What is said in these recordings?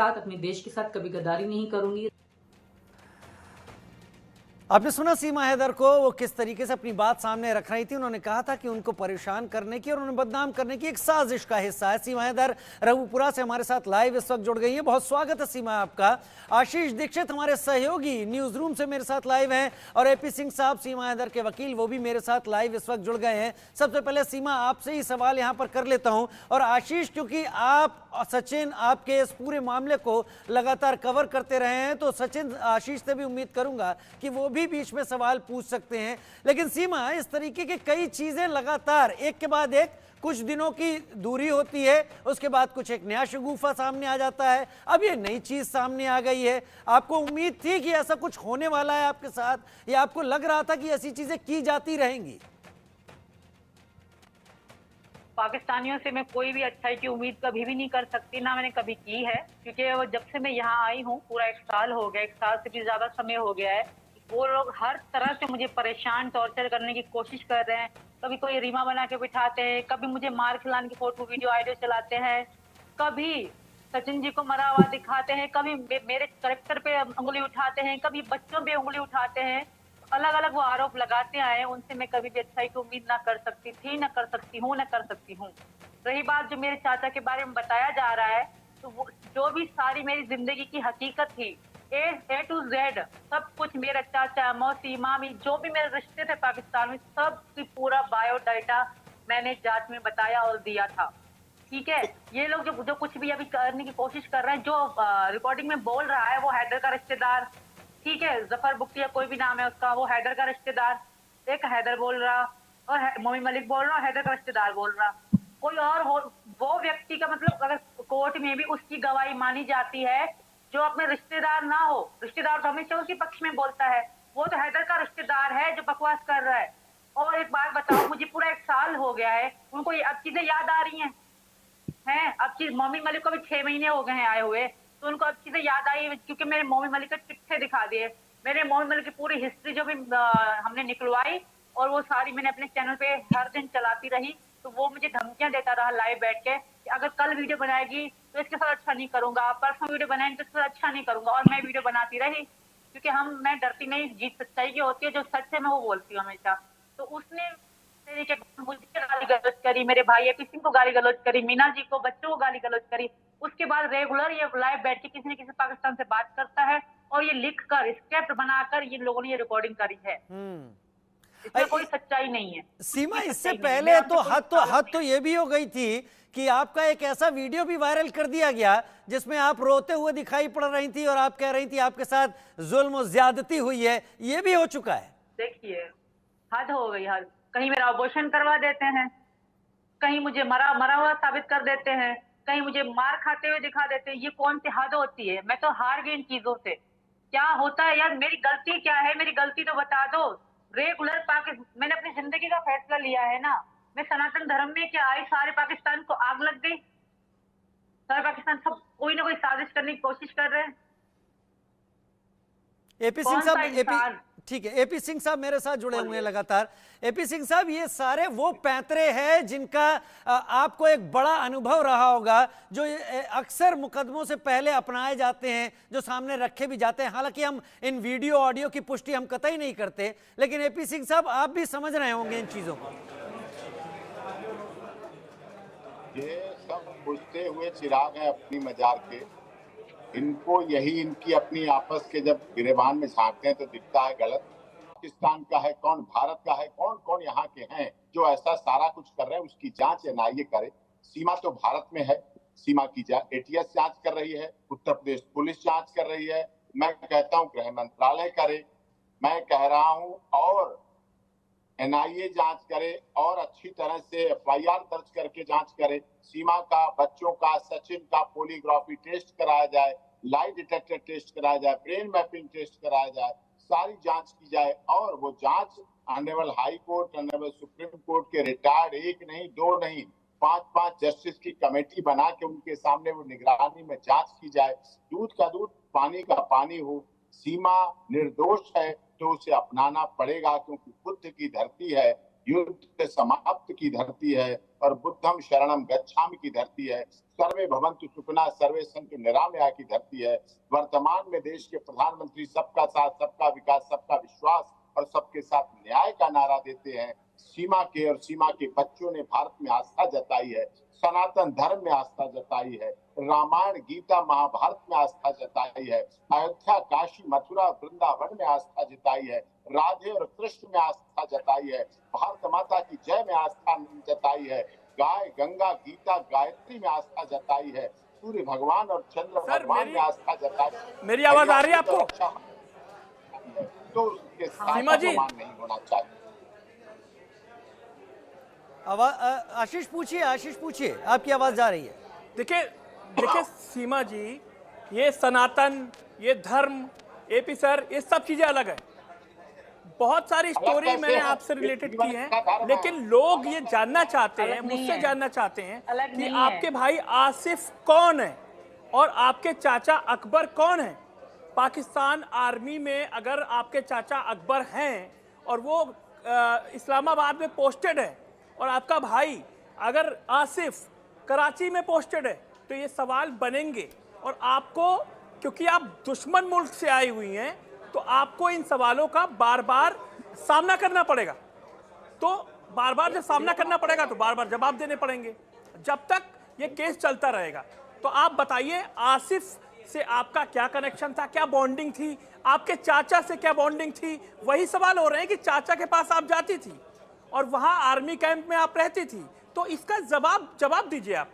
साथ, अपने देश के साथ कभी गद्दारी नहीं करूंगी। आपने सुना सीमा हैदर को, वो किस तरीके से अपनी बात सामने रख रही थी। उन्होंने कहा था कि उनको परेशान करने की और उन्हें बदनाम करने की एक साजिश का हिस्सा है। सीमा हैदर रघुपुरा से हमारे साथ लाइव इस वक्त जुड़ गई है। बहुत स्वागत है सीमा आपका। आशीष दीक्षित हमारे सहयोगी न्यूज रूम से मेरे साथ लाइव हैं और एपी सिंह साहब, सीमा हैदर के वकील, वो भी मेरे साथ लाइव इस वक्त जुड़ गए हैं। सबसे पहले सीमा आपसे ही सवाल यहाँ पर कर लेता हूँ, और आशीष, क्योंकि आप सचिन आपके इस पूरे मामले को लगातार कवर करते रहे हैं, तो सचिन आशीष से भी उम्मीद करूंगा कि वो भी बीच में सवाल पूछ सकते हैं। लेकिन सीमा, इस तरीके की कई चीजें लगातार एक के बाद एक, कुछ दिनों की दूरी होती है, उसके बाद कुछ एक नया शगुफा सामने आ जाता है, अब ये नई चीज सामने आ गई है। आपको उम्मीद थी कि ऐसा कुछ होने वाला है आपके साथ, या आपको लग रहा था कि ऐसी चीजें की जाती रहेंगी? पाकिस्तानियों से मैं कोई भी अच्छाई की उम्मीद कभी भी नहीं कर सकती, ना मैंने कभी की है, क्योंकि वो जब से मैं यहाँ आई हूँ पूरा 1 साल हो गया, 1 साल से भी ज्यादा समय हो गया है। वो लोग हर तरह से मुझे परेशान, टॉर्चर करने की कोशिश कर रहे हैं। कभी कोई रीमा बना के बिठाते हैं, कभी मुझे मार खिलाने की फोटो वीडियो आइडियो चलाते हैं, कभी सचिन जी को मरा हुआ दिखाते हैं, कभी मेरे करेक्टर पे उंगली उठाते हैं, कभी बच्चों पे उंगली उठाते हैं। अलग अलग वो आरोप लगाते आए, उनसे मैं कभी भी अच्छाई की उम्मीद ना कर सकती थी, ना कर सकती हूँ, ना कर सकती हूँ। रही बात जो मेरे चाचा के बारे में बताया जा रहा है, तो वो जो भी सारी मेरी जिंदगी की हकीकत थी, ए टू जेड सब कुछ, मेरा चाचा, मौसी, मामी, जो भी मेरे रिश्ते थे पाकिस्तान में, सब की पूरा बायोडाटा मैंने जांच में बताया और दिया था। ठीक है, ये लोग जो कुछ भी अभी करने की कोशिश कर रहे हैं, जो रिकॉर्डिंग में बोल रहा है, वो हैदर का रिश्तेदार, ठीक है, जफर बुख्तिया कोई भी नाम है उसका, वो हैदर का रिश्तेदार, एक हैदर बोल रहा और मोमी मलिक बोल रहा और हैदर का रिश्तेदार बोल रहा, कोई और हो, वो व्यक्ति का मतलब अगर कोर्ट में भी उसकी गवाही मानी जाती है जो अपने रिश्तेदार ना हो, रिश्तेदार तो हमेशा उसके पक्ष में बोलता है, वो तो हैदर का रिश्तेदार है जो बकवास कर रहा है। और एक बात बताओ, मुझे पूरा 1 साल हो गया है, उनको ये अब चीजें याद आ रही हैं? अब चीज मोमी मलिक को भी 6 महीने हो गए हैं आए हुए, तो उनको अब चीजें याद आई, क्योंकि मेरे मोमी मलिक के चिट्ठे दिखा दिए, मेरे मोमी मलिक की पूरी हिस्ट्री जो भी हमने निकलवाई, और वो सारी मैंने अपने चैनल पे हर दिन चलाती रही। तो वो मुझे धमकियां देता रहा लाइव बैठ के कि अगर कल वीडियो बनाएगी तो इसके साथ अच्छा नहीं करूंगा, परसों वीडियो बनाएंगे तो इसके साथ अच्छा नहीं करूंगा, और मैं वीडियो बनाती रही, क्योंकि मैं डरती नहीं, जीत सच्चाई की होती है, जो सच है मैं वो बोलती हूँ हमेशा। तो उसने मुझे गाली गलौज करी, मेरे भाई एपी सिंह को गाली गलौज करी, मीना जी को, बच्चों को गाली गलौज करी। उसके बाद रेगुलर ये लाइव बैठ के किसी न किसी पाकिस्तान से बात करता है, और ये लिख कर, स्क्रिप्ट बनाकर ये लोगों ने ये रिकॉर्डिंग करी है। इसमें कोई सच्चाई नहीं है सीमा। इससे पहले तो हद तो ये भी हो गई थी कि आपका एक ऐसा वीडियो भी वायरल कर दिया गया जिसमें आप रोते हुए दिखाई पड़ रही थी और आप कह रही थी आपके साथ जुल्म और ज्यादती हुई है, ये भी हो चुका है। देखिए, हद हो गई, हद। कहीं मेरा अबॉर्शन करवा देते हैं, कहीं मुझे मरा हुआ साबित कर देते हैं, कहीं मुझे मार खाते हुए दिखा देते हैं। ये कौन सी हद होती है? मैं तो हार गई इन चीजों से। क्या होता है यार, मेरी गलती क्या है? मेरी गलती तो बता दो। रेगुलर मैंने अपनी जिंदगी का फैसला लिया है ना। मैं सनातन धर्म में क्या आई, सारे पाकिस्तान को आग लग गई, सारे पाकिस्तान सब कोई ना कोई साजिश करने की कोशिश कर रहे हैं। एपी सिंह साहब, ठीक है, एपी सिंह साहब मेरे साथ जुड़े हुए हैं लगातार। एपी सिंह साहब, ये सारे वो पैंतरे हैं जिनका आपको एक बड़ा अनुभव रहा होगा, जो अक्सर मुकदमों से पहले अपनाए जाते हैं, जो सामने रखे भी जाते हैं। हालांकि हम इन वीडियो ऑडियो की पुष्टि हम कतई नहीं करते, लेकिन एपी सिंह साहब आप भी समझ रहे होंगे इन चीजों को। ये सब बुझते हुए चिराग है अपनी मजार के। इनको यही इनकी अपनी आपस के जब गिरेबान में झांकते हैं तो दिखता है गलत। पाकिस्तान का है कौन, भारत का है कौन, कौन यहाँ के हैं जो ऐसा सारा कुछ कर रहे हैं? उसकी जांच एनआईए करे। सीमा तो भारत में है, सीमा की एटीएस जांच कर रही है, उत्तर प्रदेश पुलिस जांच कर रही है, मैं कहता हूँ गृह मंत्रालय करे, मैं कह रहा हूँ और एनआईए जांच करे और अच्छी तरह से एफआईआर दर्ज करके जांच करे। सीमा का, बच्चों का, सचिन का पॉलीग्राफी टेस्ट कराया जाए, लाई डिटेक्टर टेस्ट कराया जाए, ब्रेन मैपिंग टेस्ट कराया जाए, सारी जांच की जाए। और वो जांच honourable high court, honourable supreme court के रिटायर्ड 1 नहीं 2 नहीं 5 जस्टिस की कमेटी बना के उनके सामने वो निगरानी में जांच की जाए। दूध का दूध, पानी का पानी हो। सीमा निर्दोष है तो उसे अपनाना पड़ेगा, क्योंकि बुद्ध की धरती है, युद्ध समाप्त की धरती है और बुद्धम शरणम गच्छामि की धरती है। सर्वे भवन्तु सुखिनः सर्वे सन्तु निरामया की धरती है। वर्तमान में देश के प्रधानमंत्री सबका साथ, सबका विकास, सबका विश्वास और सबके साथ न्याय का नारा देते हैं। सीमा के और सीमा के बच्चों ने भारत में आस्था जताई है, सनातन धर्म में आस्था जताई है, रामायण गीता महाभारत में आस्था जताई है, अयोध्या काशी मथुरा वृंदावन में आस्था जताई है, राधे और कृष्ण में आस्था जताई है, भारत माता की जय में आस्था जताई है, गाय गंगा गीता गायत्री में आस्था जताई है, सूर्य भगवान और चंद्र भगवान में आस्था जताई है। मेरी आवाज आ रही है आपको? तो उसके साथ सीमा जी नहीं होना चाहिए। आशीष पूछिए, आपकी आवाज जा रही है। देखिए सीमा जी, ये सनातन, ये धर्म, एपी सर, ये सब चीजें अलग है। बहुत सारी स्टोरी मैंने आपसे रिलेटेड की है, लेकिन लोग ये जानना चाहते हैं, मुझसे जानना चाहते हैं कि आपके भाई आसिफ कौन है और आपके चाचा अकबर कौन है। पाकिस्तान आर्मी में अगर आपके चाचा अकबर हैं और वो इस्लामाबाद में पोस्टेड है और आपका भाई अगर आसिफ कराची में पोस्टेड है, तो ये सवाल बनेंगे। और आपको, क्योंकि आप दुश्मन मुल्क से आई हुई हैं, तो आपको इन सवालों का बार बार सामना करना पड़ेगा। तो बार बार जब सामना करना पड़ेगा तो बार बार जवाब देने पड़ेंगे, जब तक ये केस चलता रहेगा। तो आप बताइए, आसिफ से आपका क्या कनेक्शन था, क्या बॉन्डिंग थी, आपके चाचा से क्या बॉन्डिंग थी? वही सवाल हो रहे हैं कि चाचा के पास आप जाती थी और वहां आर्मी कैंप में आप रहती थी, तो इसका जवाब दीजिए आप।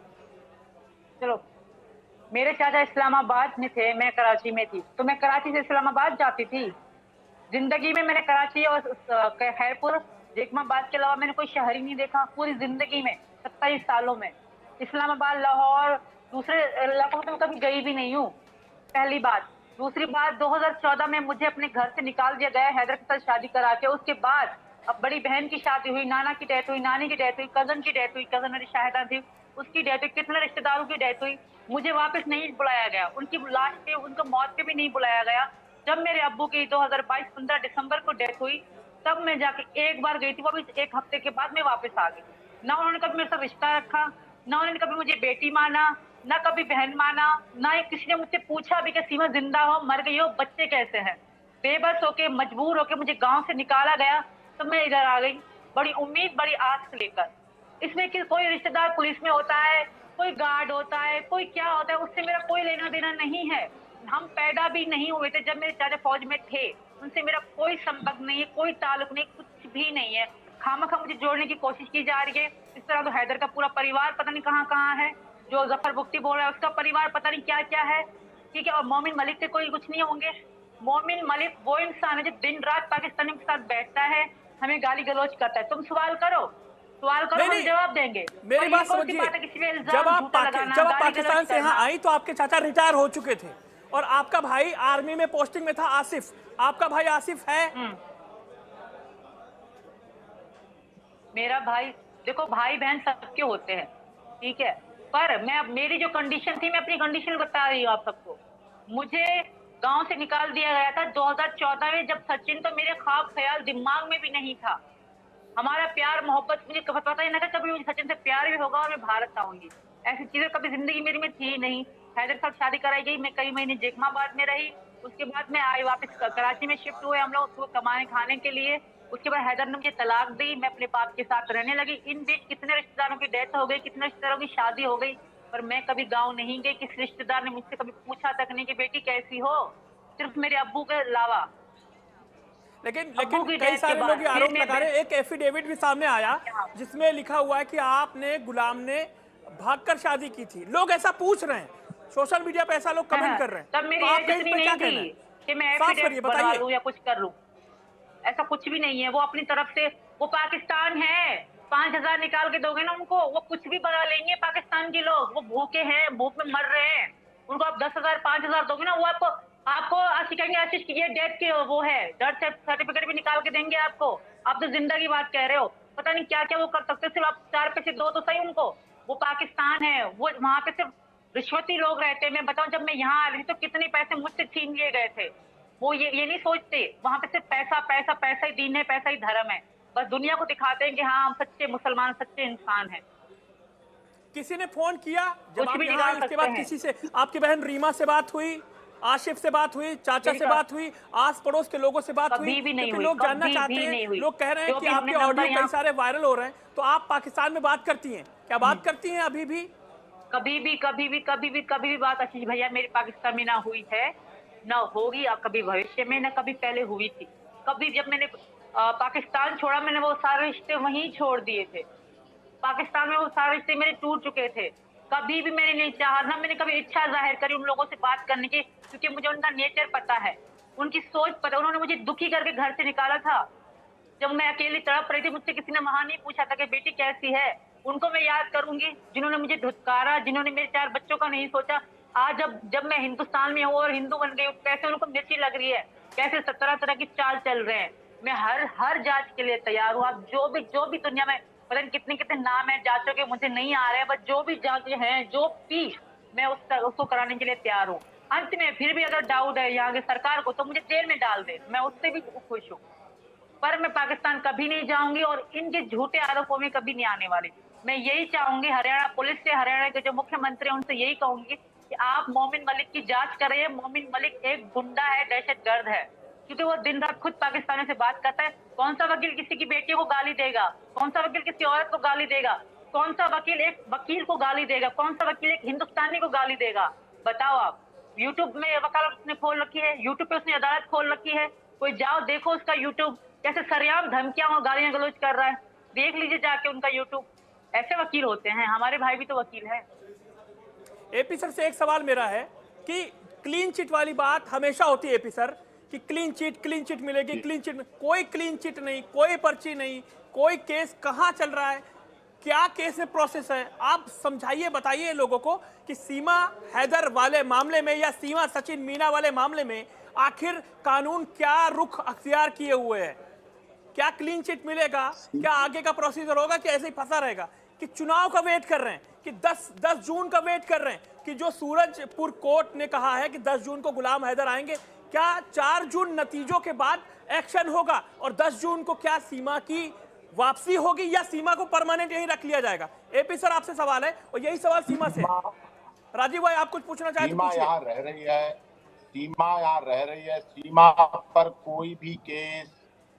चलो, मेरे चाचा इस्लामाबाद में थे, मैं कराची में थी, तो मैं कराची से इस्लामाबाद जाती थी। जिंदगी में मैंने कराची और खैरपुर जेकमाबाद के अलावा मैंने कोई शहर ही नहीं देखा पूरी जिंदगी में, 27 सालों में। इस्लामाबाद, लाहौर, दूसरे इलाकों में कभी गई भी नहीं हूँ, पहली बात। दूसरी बात, 2014 में मुझे अपने घर से निकाल दिया गया हैदर के साथ शादी करा के। उसके बाद अब बड़ी बहन की शादी हुई, नाना की डेथ हुई, नानी की डेथ हुई, कजन की डेथ हुई, कजन मेरी शाहिदा थी, उसकी डेथ हुई, कितने रिश्तेदारों की डेथ हुई। मुझे वापस नहीं बुलाया गया, उनकी लाश पे, उनका मौत पे भी नहीं बुलाया गया। जब मेरे अब्बू की 2022 15 दिसंबर को डेथ हुई, तब मैं जाके एक बार गई थी, वो भी 1 हफ्ते के बाद मैं वापस आ गई। ना उन्होंने कभी मेरे साथ रिश्ता रखा, ना उन्होंने कभी मुझे बेटी माना, ना कभी बहन माना, ना ही किसी ने मुझसे पूछा भी कि सीमा जिंदा हो, मर गई हो, बच्चे कैसे हैं। बेबस होके, मजबूर होके मुझे गांव से निकाला गया, तो मैं इधर आ गई बड़ी उम्मीद, बड़ी आस लेकर। इसमें कि कोई रिश्तेदार पुलिस में होता है, कोई गार्ड होता है, कोई क्या होता है, उससे मेरा कोई लेना देना नहीं है। हम पैदा भी नहीं हुए थे जब मेरे चाचा फौज में थे, उनसे मेरा कोई संपर्क नहीं है, कोई ताल्लुक नहीं, कुछ भी नहीं है। खामखा मुझे जोड़ने की कोशिश की जा रही है। इस तरह तो हैदर का पूरा परिवार पता नहीं कहाँ कहाँ है, जो जफर बुख्ती बोल रहा है उसका परिवार पता नहीं क्या क्या है, ठीक है। और मोमिन मलिक के कोई कुछ नहीं होंगे। मोमिन मलिक वो इंसान है जो दिन रात पाकिस्तानियों के साथ बैठता है, हमें गाली गलौज करता है। तुम सवाल करो, हम जवाब देंगे। मेरी बात समझिए, जब आप पाकिस्तान से यहाँ आई तो आपके चाचा रिटायर हो चुके थे और आपका भाई आर्मी में पोस्टिंग में था, आसिफ। आपका भाई आसिफ है? मेरा भाई, देखो भाई बहन सबके होते हैं, ठीक है, पर मेरी जो कंडीशन थी, मैं अपनी कंडीशन बता रही हूँ आप सबको। मुझे गांव से निकाल दिया गया था 2014 में, जब सचिन तो मेरे ख्वाब ख्याल दिमाग में भी नहीं था। हमारा प्यार मोहब्बत मुझे पता ही ना था कभी मुझे सचिन से प्यार भी होगा और मैं भारत आऊंगी। ऐसी चीजें कभी जिंदगी मेरी में थी नहीं। हैदर के साथ शादी कराई गई, मैं कई महीने जेकमाबाद में रही, उसके बाद मैं आई वापस कराची में शिफ्ट हुए हम लोग कमाने खाने के लिए। उसके बाद हैदर ने मुझे तलाक दी, मैं अपने बाप के साथ रहने लगी। इन बीच कितने रिश्तेदारों की डेथ हो गई, कितने रिश्तेदारों की शादी हो गई, पर मैं कभी गाँव नहीं गई। किसी रिश्तेदार ने मुझसे कभी पूछा तक नहीं कि बेटी कैसी हो, सिर्फ मेरे अब्बू के अलावा। लेकिन कई सारे लोग ये आरोप लगा रहे हैं। एक एफिडेविट भी सामने आया जिसमें लिखा हुआ है कि आपने गुलाम ने भागकर शादी की थी। लोग ऐसा पूछ रहे हैं, सोशल मीडिया पे ऐसा लोग कमेंट कर रहे हैं। तब मेरी एज इतनी नहीं थी कि मैं एफिडेविट बनवा लूं या कुछ कर लूं, ऐसा कुछ भी नहीं है। वो अपनी तरफ से, वो पाकिस्तान है, 5000 निकाल के दोगे ना उनको, वो कुछ भी बना लेंगे। पाकिस्तान के लोग वो भूखे हैं, भूख में मर रहे हैं, उनको आप 10,000 5,000 दोगे ना, वो आपको कहेंगे आशीष की ये डेथ के वो है, डेथ सर्टिफिकेट भी निकाल के देंगे आपको। आप तो जिंदा की बात कह रहे हो, पता नहीं क्या क्या वो कर सकते। सिर्फ आप 4 पैसे दो तो सही उनको। वो पाकिस्तान है, वो वहां पे सिर्फ रिश्वती लोग रहते हैं। मैं बताऊं, जब मैं यहाँ आ रही थी तो कितने पैसे मुझसे छीन लिए गए थे। वो ये नहीं सोचते, वहां पे सिर्फ पैसा पैसा पैसा ही दीन है, पैसा ही धर्म है। बस दुनिया को दिखाते हैं कि हाँ हम सच्चे मुसलमान, सच्चे इंसान हैं। किसी ने फोन किया जब कुछ आप भी यहाँ निकाल आए, उसके सकते बाद हैं। किसी से आपकी बहन रीमा से बात हुई, आशिफ से बात हुई, चाचा से मेरी बात हुई, आस पड़ोस के लोगों से बात हुई? कभी भी नहीं क्योंकि हुई, लोग जानना कभी चाहते भी नहीं हैं, हुई। लोग कह रहे हैं जो कि भी आपके हमने ऑडियो नंबर कई यहाँ सारे वायरल हो रहे हैं, तो आप पाकिस्तान में बात करती हैं क्या? बात करती हैं अभी भी? कभी भी बात आशीष भैया मेरे पाकिस्तान में ना हुई है, ना होगी, और कभी भविष्य में, ना कभी पहले हुई थी। कभी जब मैंने पाकिस्तान छोड़ा, मैंने वो सारे रिश्ते वहीं छोड़ दिए थे। पाकिस्तान में वो सारे रिश्ते मेरे टूट चुके थे। कभी भी मैंने नहीं चाहा, ना मैंने कभी इच्छा जाहिर करी उन लोगों से बात करने की, क्योंकि मुझे उनका नेचर पता है, उनकी सोच पता है। उन्होंने मुझे दुखी करके घर से निकाला था। जब मैं अकेली तड़प रही थी, मुझसे किसी ने वहां नहीं पूछा था कि बेटी कैसी है। उनको मैं याद करूंगी जिन्होंने मुझे धुतकारा, जिन्होंने मेरे 4 बच्चों का नहीं सोचा। आज जब मैं हिंदुस्तान में हूँ और हिंदू बन गई हूँ, कैसे उनको मिर्ची लग रही है, कैसे तरह तरह की चाल चल रहे हैं। मैं हर जांच के लिए तैयार हूँ। आप जो भी दुनिया में पता नहीं कितने कितने नाम है जांचों के, मुझे नहीं आ रहे हैं, बस जो भी जांचें हैं, जो भी, मैं उसको कराने के लिए तैयार हूँ। अंत में फिर भी अगर डाउट है यहाँ की सरकार को, तो मुझे जेल में डाल दे, मैं उससे भी खुश हूँ। पर मैं पाकिस्तान कभी नहीं जाऊंगी और इनके झूठे आरोपों में कभी नहीं आने वाली। मैं यही चाहूंगी हरियाणा पुलिस से, हरियाणा के जो मुख्यमंत्री हैं उनसे यही कहूंगी कि आप मोमिन मलिक की जांच करें। मोमिन मलिक एक गुंडा है, दहशतगर्द है, क्योंकि वो दिन रात खुद पाकिस्तानियों से बात करता है। कौन सा वकील किसी की बेटियों को गाली देगा? कौन सा वकील किसी औरत को गाली देगा? कौन सा वकील एक वकील को गाली देगा? कौन सा वकील एक हिंदुस्तानी को गाली देगा? बताओ आप। यूट्यूब में वकालत उसने खोल रखी है, यूट्यूब पे उसने अदालत खोल रखी है। कोई जाओ देखो उसका यूट्यूब, कैसे सरेआम धमकियां और गालियां गलौज कर रहा है। देख लीजिए जाके उनका यूट्यूब। ऐसे वकील होते हैं, हमारे भाई भी तो वकील है। एपी सर से एक सवाल मेरा है कि क्लीन चिट वाली बात हमेशा होती है एपी सर, कि क्लीन चिट मिलेगी, क्लीन चिट, कोई क्लीन चिट नहीं, कोई पर्ची नहीं, कोई केस कहाँ चल रहा है, क्या केस में प्रोसेस है? आप समझाइए, बताइए लोगों को कि सीमा हैदर वाले मामले में या सीमा सचिन मीना वाले मामले में आखिर कानून क्या रुख अख्तियार किए हुए है? क्या क्लीन चिट मिलेगा? क्या आगे का प्रोसीजर होगा कि ऐसे ही फंसा रहेगा? कि चुनाव का वेट कर रहे हैं, कि 10 जून का वेट कर रहे हैं, कि जो सूरजपुर कोर्ट ने कहा है कि 10 जून को गुलाम हैदर आएंगे, क्या 4 जून नतीजों के बाद एक्शन होगा और 10 जून को क्या सीमा की वापसी होगी या सीमा को परमानेंट यहीं रख लिया जाएगा? एपी सर आपसे सवाल है और यही सवाल सीमा से। राजीव भाई आप कुछ पूछना चाहते हैं? सीमा यहाँ रह रही है, सीमा यहाँ रह रही है। सीमा पर कोई भी केस,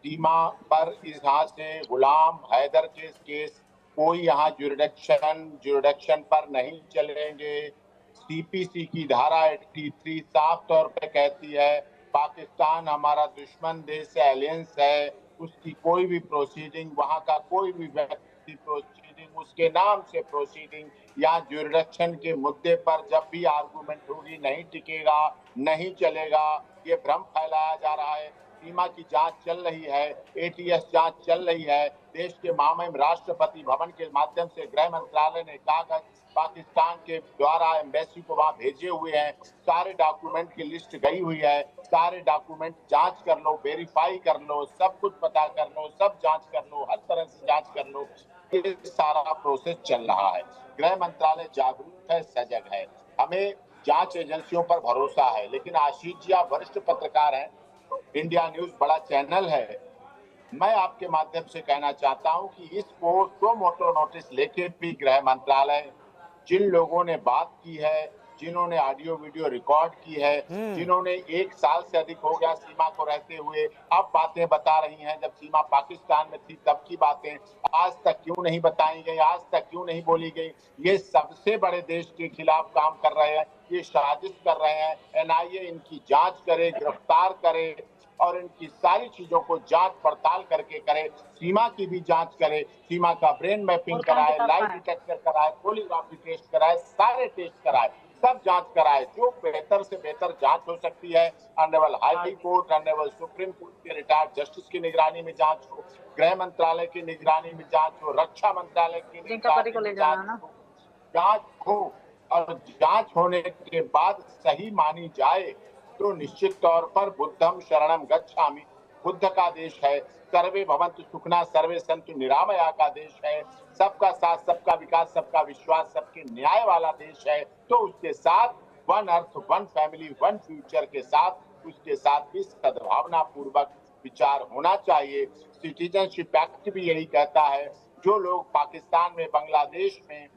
सीमा पर इस हाथ से गुलाम हैदर के केस कोई यहाँ जुरिडिक्शन पर नहीं चलेंगे। सीपीसी की धारा 83 साफ तौर पे कहती है पाकिस्तान हमारा दुश्मन देश है, एलियंस है, उसकी कोई भी प्रोसीडिंग, वहाँ का कोई भी व्यक्ति प्रोसीडिंग, उसके नाम से प्रोसीडिंग या जुरिडिक्शन के मुद्दे पर जब भी आर्गुमेंट होगी नहीं टिकेगा, नहीं चलेगा। ये भ्रम फैलाया जा रहा है। सीमा की जांच चल रही है, एटीएस जांच चल रही है। देश के मामले में राष्ट्रपति भवन के माध्यम से गृह मंत्रालय ने कागज पाकिस्तान के द्वारा एम्बेसी को वहां भेजे हुए हैं। सारे डॉक्यूमेंट की लिस्ट गई हुई है। सारे डॉक्यूमेंट जांच कर लो, वेरीफाई कर लो, सब कुछ पता कर लो, सब जांच कर लो, हर तरह से जांच कर लो। ये सारा प्रोसेस चल रहा है। गृह मंत्रालय जागरूक है, सजग है। हमें जांच एजेंसियों पर भरोसा है, लेकिन आशीष जी आप वरिष्ठ पत्रकार हैं, इंडिया न्यूज बड़ा चैनल है। मैं आपके माध्यम से कहना चाहता हूं कि इसको सो मोटो नोटिस लेके भी गृह मंत्रालय जिन लोगों ने बात की है, जिन्होंने ऑडियो वीडियो रिकॉर्ड की है, जिन्होंने 1 साल से अधिक हो गया सीमा को रहते हुए, अब बातें बता रही हैं, जब सीमा पाकिस्तान में थी तब की बातें आज तक क्यों नहीं बताई गई, आज तक क्यों नहीं बोली गई? ये सबसे बड़े देश के खिलाफ काम कर रहे हैं, ये साजिश कर रहे हैं। एनआईए इनकी जांच करे, गिरफ्तार करे और इनकी सारी चीजों को जांच पड़ताल करके करे। सीमा की भी जांच करे, सीमा का ब्रेन मैपिंग कराए, लाइव डिटेक्टर कराए, पॉलीग्राफी टेस्ट कराए, सारे टेस्ट कराए, सब जांच कराए। जो बेहतर से बेहतर जांच हो सकती है, honourable high court, honourable supreme court के रिटायर्ड जस्टिस की निगरानी में जांच हो, गृह मंत्रालय की निगरानी में जांच हो, रक्षा मंत्रालय की निगरानी में जांच हो और जांच होने के बाद सही मानी जाए तो निश्चित तौर पर बुद्धम शरणम गच्छामि, बुद्ध का देश है, सर्वे भवन्तु सुखिनः सर्वे सन्तु निरामया का देश है, सबका साथ, सबका विकास, सबका विश्वास, सबके न्याय वाला देश है। तो उसके साथ one earth, one family, one future के साथ उसके साथ भी सद्भावना पूर्वक विचार होना चाहिए। सिटीजनशिप एक्ट भी यही कहता है, जो लोग पाकिस्तान में, बांग्लादेश में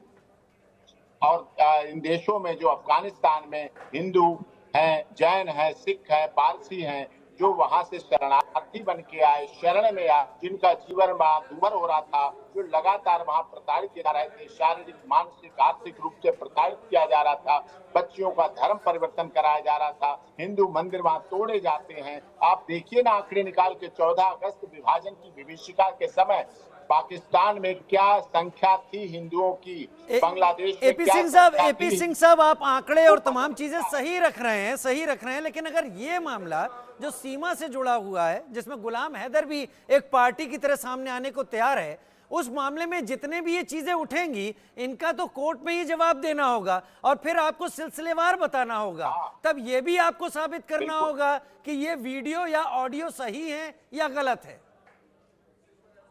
और इन देशों में, जो अफगानिस्तान में हिंदू हैं, जैन हैं, सिख हैं, पारसी हैं, जो वहां से शरणार्थी बन के आए, शरण में आए, जिनका जीवन दूभर हो रहा था, जो लगातार वहां प्रताड़ित किया रहे थे, शारीरिक, मानसिक, आर्थिक रूप से प्रताड़ित किया जा रहा था, बच्चियों का धर्म परिवर्तन कराया जा रहा था, हिंदू मंदिर वहां तोड़े जाते हैं। आप देखिए ना, आंकड़े निकाल के 14 अगस्त विभाजन की विभीषिका के समय पाकिस्तान में क्या संख्या थी हिंदुओं की, बांग्लादेश में एपी क्या सिंह साहब, संख्या एपी थी? सिंह साहब, आप आंकड़े और तमाम चीजें सही रख रहे हैं, लेकिन अगर ये मामला जो सीमा से जुड़ा हुआ है, जिसमें गुलाम हैदर भी एक पार्टी की तरह सामने आने को तैयार है, उस मामले में जितने भी ये चीजें उठेंगी, इनका तो कोर्ट में ही जवाब देना होगा और फिर आपको सिलसिलेवार बताना होगा। तब ये भी आपको साबित करना होगा कि ये वीडियो या ऑडियो सही है या गलत है।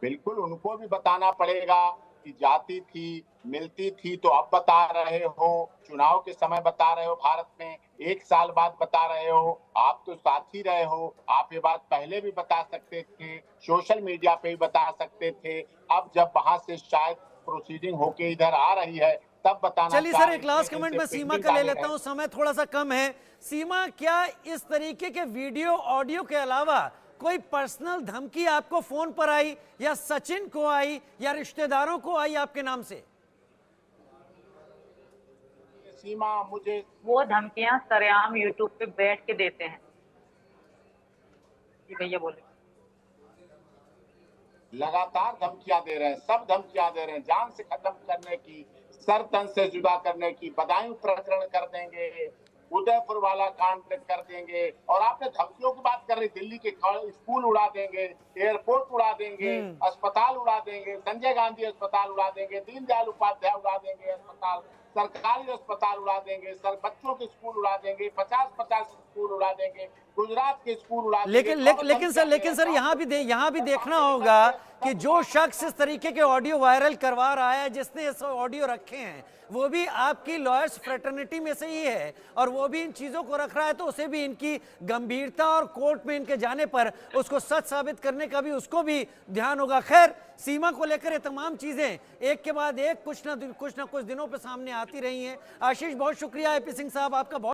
बिल्कुल, उनको भी बताना पड़ेगा कि जाती थी, मिलती थी, तो अब बता रहे हो, चुनाव के समय बता रहे हो, भारत में 1 साल बाद बता रहे हो, आप तो साथ ही रहे हो, आप ये बात पहले भी बता सकते थे, सोशल मीडिया पे भी बता सकते थे। अब जब वहां से शायद प्रोसीडिंग होके इधर आ रही है, तब बताना। चलिए सर, एक लास्ट कमेंट में सीमा का ले लेता हूं, समय थोड़ा सा कम है। सीमा, क्या इस तरीके के वीडियो ऑडियो के अलावा कोई पर्सनल धमकी आपको फोन पर आई, या सचिन को आई, या रिश्तेदारों को आई आपके नाम से? सीमा, मुझे वो धमकियां सरेआम यूट्यूब पे बैठ के देते हैं। जी भैया बोले। लगातार धमकियां दे रहे हैं, सब धमकियां दे रहे हैं, जान से खत्म करने की, सर तन से जुदा करने की, बदायूं प्रकरण कर देंगे, उदयपुर वाला कांड कर देंगे। और आपने धमकियों की बात कर रही, दिल्ली के स्कूल उड़ा देंगे, एयरपोर्ट उड़ा देंगे, अस्पताल उड़ा देंगे, संजय गांधी अस्पताल उड़ा देंगे, दीनदयाल उपाध्याय उड़ा देंगे अस्पताल, सरकारी अस्पताल उड़ा देंगे, सर बच्चों के स्कूल उड़ा देंगे, 50-50 स्कूल उड़ा देंगे, गुजरात के स्कूल उड़ा देंगे। लेकिन सर यहाँ भी देखना होगा कि जो शख्स इस तरीके के ऑडियो वायरल करवा रहा है, जिसने इस ऑडियो रखे हैं, वो भी आपकी लॉयर्स फ्रेटर्निटी में से ही है और वो भी इन चीजों को रख रहा है, तो उसे भी इनकी गंभीरता और कोर्ट में इनके जाने पर उसको सच साबित करने का भी उसको भी ध्यान होगा। खैर, सीमा को लेकर ये तमाम चीजें एक के बाद एक कुछ ना कुछ दिनों पे सामने आती रही हैं। आशीष, बहुत शुक्रिया। एपी सिंह साहब, आपका बहुत